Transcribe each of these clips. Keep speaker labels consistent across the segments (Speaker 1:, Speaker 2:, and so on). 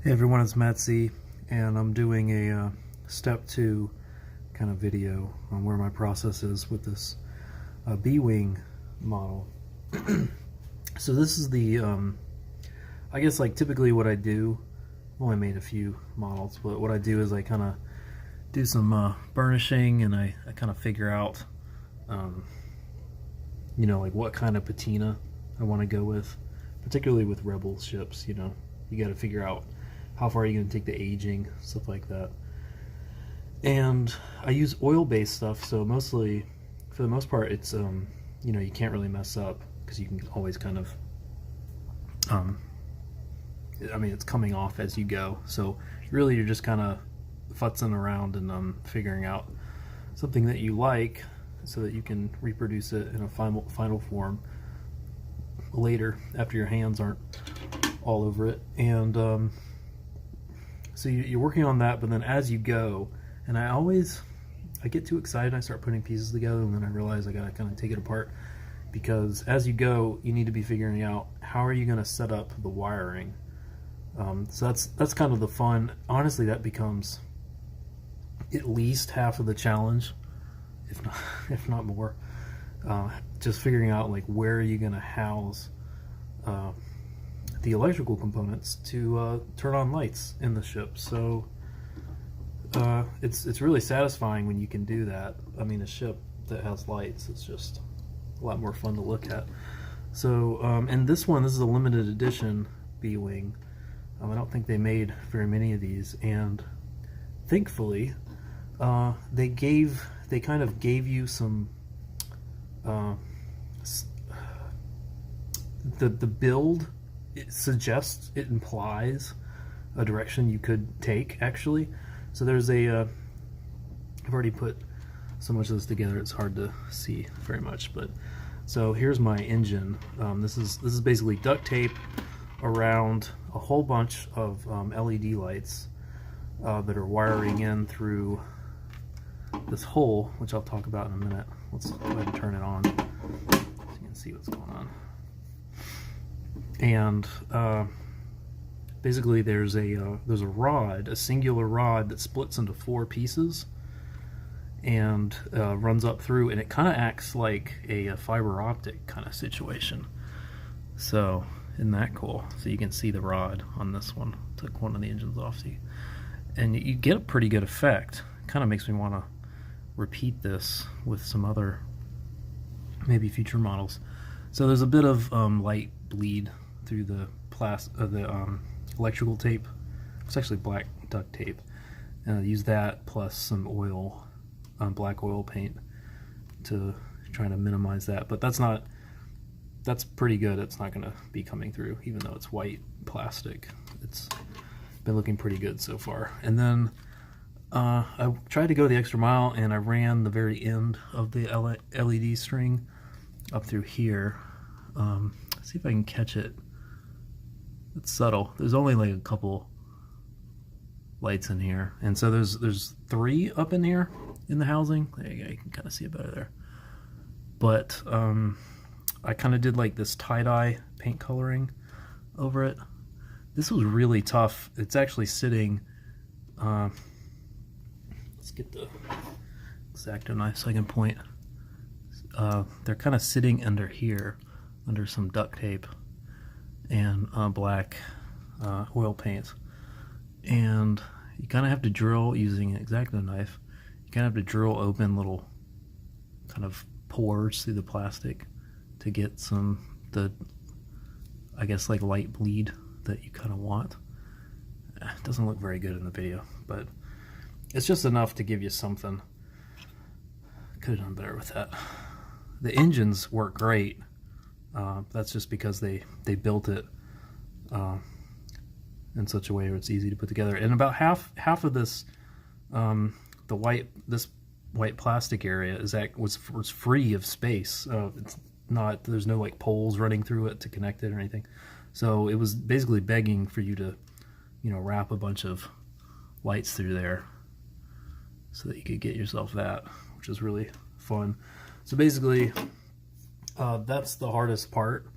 Speaker 1: Hey everyone, it's Matt C, and I'm doing a step 2 kind of video on where my process is with this B-Wing model. So this is the, I guess like typically what I do, I've only made a few models, but what I do is I kind of do some burnishing, and I kind of figure out, like what kind of patina I want to go with, particularly with Rebel ships. You got to figure out how far are you going to take the aging, stuff like that. And I use oil-based stuff, so mostly, for the most part, it's you can't really mess up because you can always kind of it's coming off as you go, so really you're just kind of futzing around and figuring out something that you like so that you can reproduce it in a final form later after your hands aren't all over it. And so you're working on that, but then as you go, and I get too excited, I start putting pieces together, and then I realize I gotta kind of take it apart, because as you go, you need to be figuring out how are you going to set up the wiring. So that's kind of the fun. Honestly, that becomes at least half of the challenge, if not more. Just figuring out like where are you going to house the electrical components to turn on lights in the ship. So it's really satisfying when you can do that. I mean, a ship that has lights, it's just a lot more fun to look at. So and this is a limited edition B-Wing. I don't think they made very many of these, and thankfully they kind of gave you some the build. It suggests, it implies a direction you could take, actually. So there's I've already put so much of this together it's hard to see very much, but so here's my engine. This is basically duct tape around a whole bunch of LED lights that are wiring in through this hole, which I'll talk about in a minute. Let's go ahead and turn it on so you can see what's going on. And basically there's a rod, a singular rod that splits into 4 pieces and runs up through, and it kind of acts like a fiber optic kind of situation. So isn't that cool? So you can see the rod on this one. Took one of the engines off, and you get a pretty good effect. Kind of makes me want to repeat this with some other maybe future models. So there's a bit of light bleed through the electrical tape. It's actually black duct tape. Use that plus some oil, black oil paint, to try to minimize that. But that's pretty good. It's not going to be coming through, even though it's white plastic. It's been looking pretty good so far. And then I tried to go the extra mile, and I ran the very end of the LED string up through here. Let's see if I can catch it. It's subtle. There's only like a couple lights in here, and so there's 3 up in here in the housing. There you go. You can kind of see it better there. But I kind of did like this tie-dye paint coloring over it. This was really tough. It's actually sitting. Let's get the X-Acto knife so I can point. They're kind of sitting under here, under some duct tape and black oil paint, and you kind of have to drill using an X-Acto knife. You kind of have to drill open little kind of pores through the plastic to get I guess like light bleed that you kind of want. It doesn't look very good in the video, but it's just enough to give you something. Could have done better with that. The engines work great. That's just because they built it in such a way where it's easy to put together. And about half of this, this white plastic area was free of space. It's not, there's no like poles running through it to connect it or anything. So it was basically begging for you to, wrap a bunch of lights through there so that you could get yourself that, which is really fun. So basically, that's the hardest part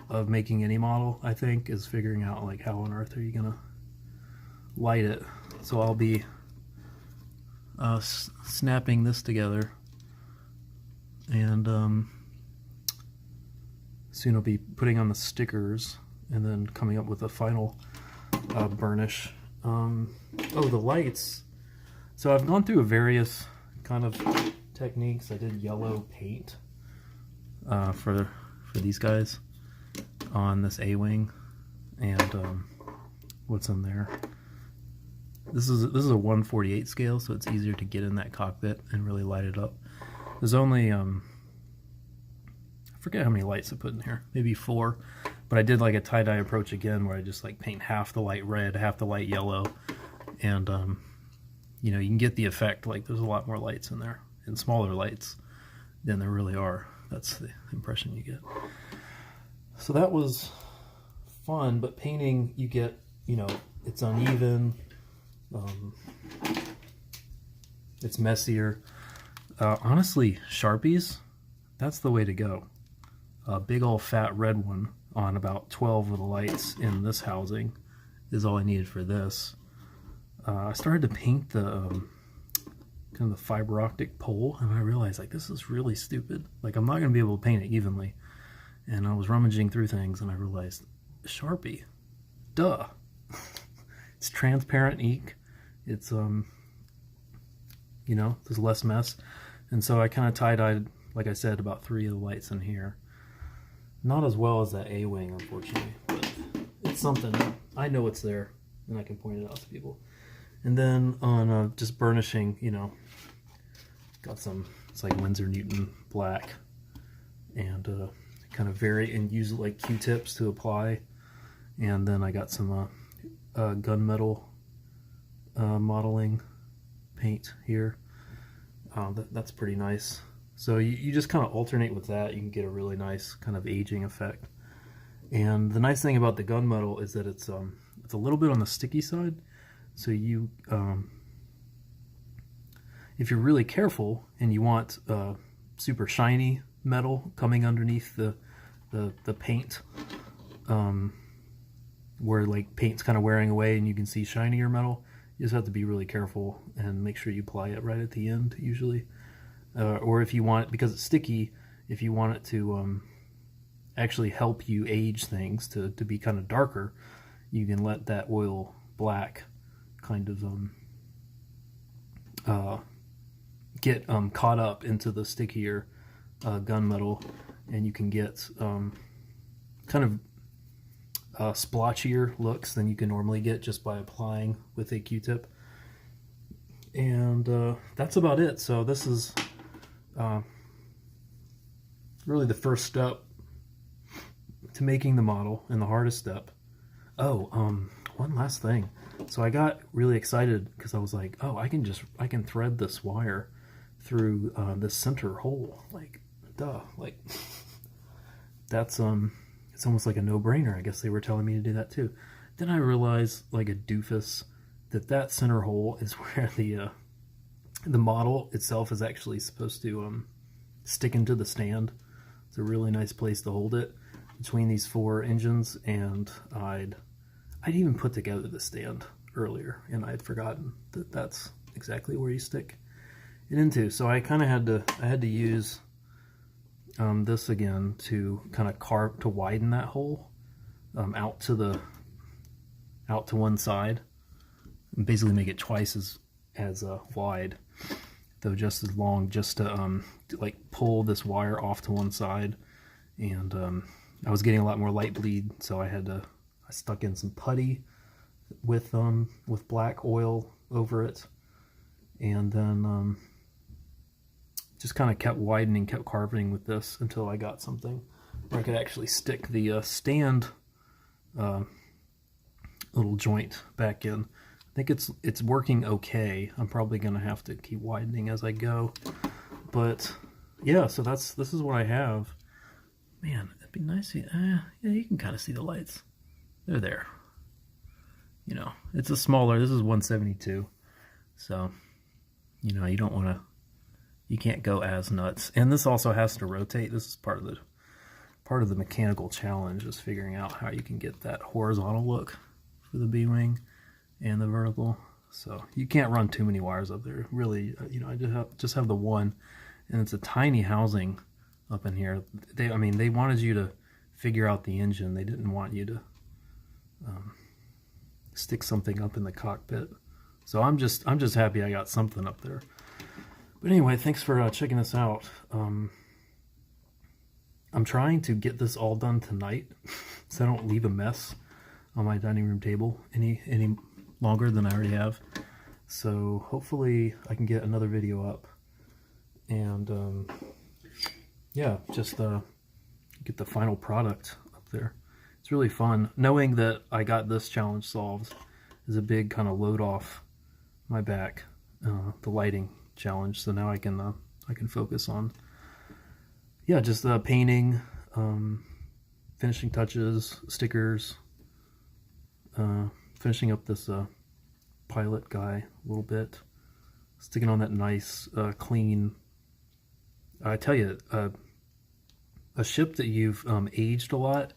Speaker 1: of making any model, I think, is figuring out like how on earth are you gonna light it. So I'll be snapping this together, and soon I'll be putting on the stickers and then coming up with a final burnish. Oh, the lights. So I've gone through various kind of techniques. I did yellow paint for these guys on this A-wing, and what's on there. This is a 1/48 scale, so it's easier to get in that cockpit and really light it up. There's only I forget how many lights I put in here, maybe 4, but I did like a tie-dye approach again, where I just like paint half the light red, half the light yellow, and you know, you can get the effect. Like there's a lot more lights in there, and smaller lights than there really are. That's the impression you get. So that was fun, but painting, you get, you know, it's uneven, it's messier. Honestly, Sharpies, that's the way to go. A big old fat red one on about 12 of the lights in this housing is all I needed for this. I started to paint the kind of the fiber optic pole, and I realized like this is really stupid. Like I'm not going to be able to paint it evenly. And I was rummaging through things, and I realized Sharpie, duh. It's transparent ink. It's you know, there's less mess, and so I kind of tie-dyed, like I said, about 3 of the lights in here. Not as well as that A-wing, unfortunately, but it's something. I know it's there, and I can point it out to people. And then on just burnishing, you know, got some, it's like Winsor Newton black, and kind of vary and use it like Q-tips to apply. And then I got some gunmetal modeling paint here. That's pretty nice. So you just kind of alternate with that. You can get a really nice kind of aging effect. And the nice thing about the gunmetal is that it's a little bit on the sticky side. So you, if you're really careful and you want super shiny metal coming underneath the paint, where like paint's kind of wearing away and you can see shinier metal, you just have to be really careful and make sure you apply it right at the end usually. Or if you want, because it's sticky, if you want it to actually help you age things to be kind of darker, you can let that oil black kind of get caught up into the stickier gunmetal, and you can get kind of splotchier looks than you can normally get just by applying with a Q-tip. And that's about it. So this is really the first step to making the model, and the hardest step. Oh, one last thing. So I got really excited because I was like, oh, I can thread this wire through this center hole. Like, duh, like that's it's almost like a no-brainer. I guess they were telling me to do that too. Then I realized, like a doofus, that center hole is where the model itself is actually supposed to stick into the stand. It's a really nice place to hold it between these 4 engines, and I'd even put together the stand earlier, and I'd forgotten that that's exactly where you stick it into. So I kind of had to use this again to kind of carve, to widen that hole out to one side, and basically make it twice as wide, though just as long, just to like pull this wire off to one side. And I was getting a lot more light bleed, so I stuck in some putty with black oil over it, and then just kind of kept widening, kept carving with this until I got something where I could actually stick the stand little joint back in. I think it's working okay. I'm probably gonna have to keep widening as I go, but yeah. So this is what I have. Man, it'd be nice. Yeah, you can kind of see the lights. They're there. You know, it's a smaller. This is 172, so you know you don't want to. You can't go as nuts. And this also has to rotate. This is part of the mechanical challenge, is figuring out how you can get that horizontal look for the B-wing. and the vertical. So you can't run too many wires up there. Really, you know, I just have the one, and it's a tiny housing up in here. I mean, they wanted you to figure out the engine. They didn't want you to stick something up in the cockpit. So I'm just happy I got something up there. But anyway, thanks for checking this out. I'm trying to get this all done tonight, so I don't leave a mess on my dining room table any longer than I already have. So hopefully I can get another video up, and yeah, just get the final product up there. It's really fun. Knowing that I got this challenge solved is a big kind of load off my back, the lighting challenge. So now I can focus on, yeah, just painting, finishing touches, stickers, finishing up this pilot guy a little bit, sticking on that nice clean, I tell you, a ship that you've aged a lot,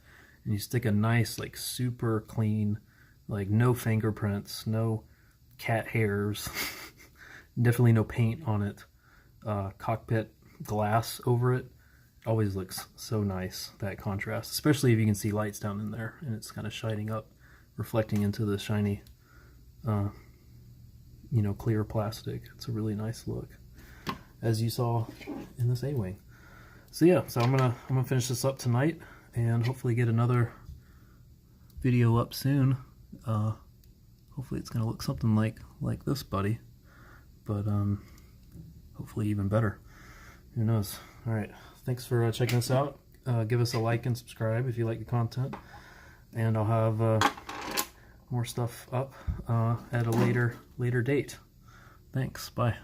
Speaker 1: and you stick a nice, like, super clean, like, no fingerprints, no cat hairs, definitely no paint on it, cockpit glass over it. Always looks so nice, that contrast, especially if you can see lights down in there and it's kind of shining up, reflecting into the shiny, you know, clear plastic. It's a really nice look, as you saw in this A-wing. So yeah, so I'm gonna finish this up tonight and hopefully get another video up soon. Hopefully it's gonna look something like this buddy, but hopefully even better. Who knows? All right, thanks for checking us out. Give us a like and subscribe if you like the content, and I'll have more stuff up at a later date. Thanks. Bye.